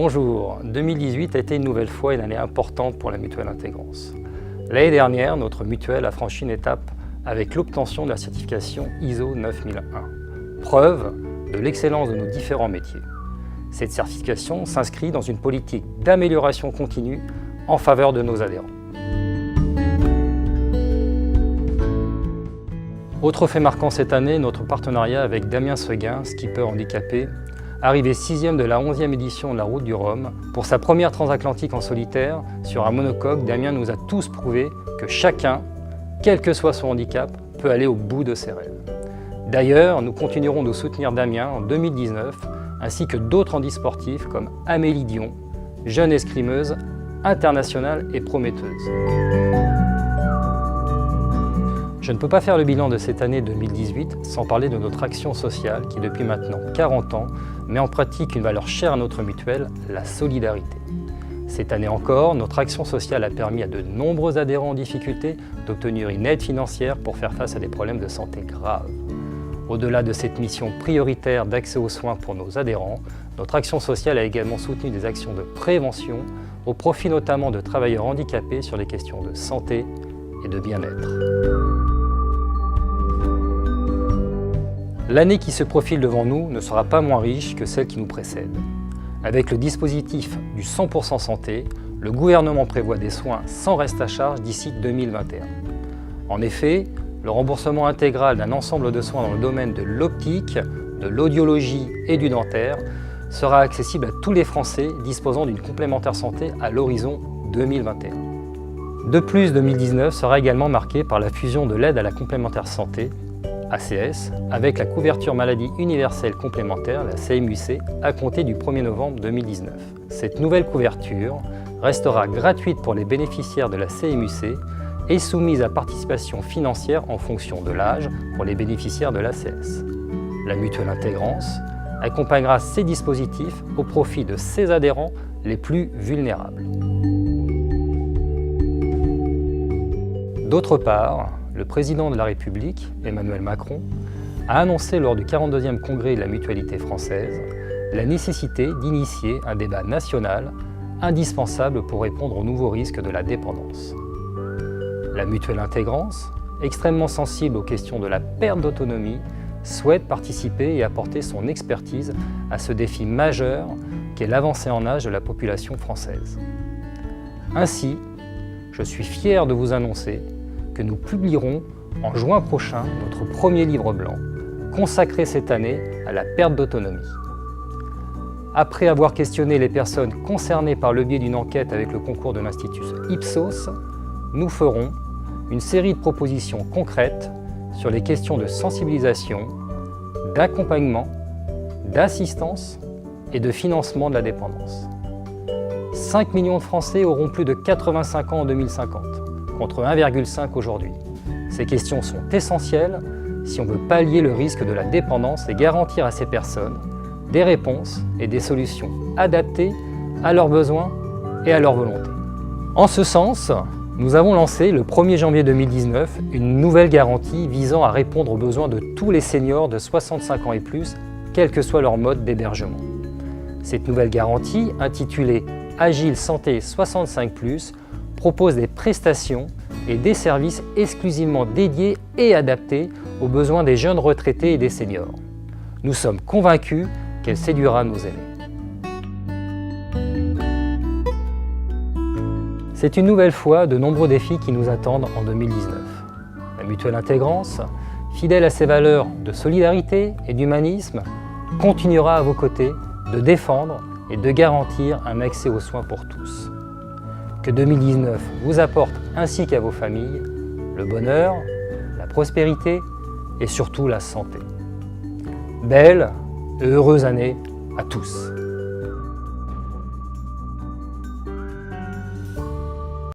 Bonjour, 2018 a été une nouvelle fois une année importante pour la Mutuelle Intégrance. L'année dernière, notre mutuelle a franchi une étape avec l'obtention de la certification ISO 9001, preuve de l'excellence de nos différents métiers. Cette certification s'inscrit dans une politique d'amélioration continue en faveur de nos adhérents. Autre fait marquant cette année, notre partenariat avec Damien Seguin, skipper handicapé, arrivé 6e de la 11e édition de la Route du Rhum. Pour sa première transatlantique en solitaire, sur un monocoque, Damien nous a tous prouvé que chacun, quel que soit son handicap, peut aller au bout de ses rêves. D'ailleurs, nous continuerons de soutenir Damien en 2019, ainsi que d'autres handisportifs comme Amélie Dion, jeune escrimeuse, internationale et prometteuse. Je ne peux pas faire le bilan de cette année 2018 sans parler de notre action sociale qui, depuis maintenant 40 ans, met en pratique une valeur chère à notre mutuelle, la solidarité. Cette année encore, notre action sociale a permis à de nombreux adhérents en difficulté d'obtenir une aide financière pour faire face à des problèmes de santé graves. Au-delà de cette mission prioritaire d'accès aux soins pour nos adhérents, notre action sociale a également soutenu des actions de prévention au profit notamment de travailleurs handicapés sur les questions de santé et de bien-être. L'année qui se profile devant nous ne sera pas moins riche que celle qui nous précède. Avec le dispositif du 100% santé, le gouvernement prévoit des soins sans reste à charge d'ici 2021. En effet, le remboursement intégral d'un ensemble de soins dans le domaine de l'optique, de l'audiologie et du dentaire sera accessible à tous les Français disposant d'une complémentaire santé à l'horizon 2021. De plus, 2019 sera également marqué par la fusion de l'aide à la complémentaire santé, ACS, avec la couverture maladie universelle complémentaire, la CMUC, à compter du 1er novembre 2019. Cette nouvelle couverture restera gratuite pour les bénéficiaires de la CMUC et soumise à participation financière en fonction de l'âge pour les bénéficiaires de l'ACS. La Mutuelle Intégrance accompagnera ces dispositifs au profit de ses adhérents les plus vulnérables. D'autre part, le président de la République, Emmanuel Macron, a annoncé lors du 42e congrès de la Mutualité française la nécessité d'initier un débat national indispensable pour répondre aux nouveaux risques de la dépendance. La Mutuelle Intégrance, extrêmement sensible aux questions de la perte d'autonomie, souhaite participer et apporter son expertise à ce défi majeur qu'est l'avancée en âge de la population française. Ainsi, je suis fier de vous annoncer que nous publierons en juin prochain notre premier livre blanc, consacré cette année à la perte d'autonomie. Après avoir questionné les personnes concernées par le biais d'une enquête avec le concours de l'Institut Ipsos, nous ferons une série de propositions concrètes sur les questions de sensibilisation, d'accompagnement, d'assistance et de financement de la dépendance. 5 millions de Français auront plus de 85 ans en 2050. Contre 1,5 aujourd'hui. Ces questions sont essentielles si on veut pallier le risque de la dépendance et garantir à ces personnes des réponses et des solutions adaptées à leurs besoins et à leur volonté. En ce sens, nous avons lancé le 1er janvier 2019 une nouvelle garantie visant à répondre aux besoins de tous les seniors de 65 ans et plus, quel que soit leur mode d'hébergement. Cette nouvelle garantie, intitulée Agile Santé 65+, propose des prestations et des services exclusivement dédiés et adaptés aux besoins des jeunes retraités et des seniors. Nous sommes convaincus qu'elle séduira nos aînés. C'est une nouvelle fois de nombreux défis qui nous attendent en 2019. La Mutuelle Intégrance, fidèle à ses valeurs de solidarité et d'humanisme, continuera à vos côtés de défendre et de garantir un accès aux soins pour tous. Que 2019 vous apporte, ainsi qu'à vos familles, le bonheur, la prospérité et surtout la santé. Belle et heureuse année à tous.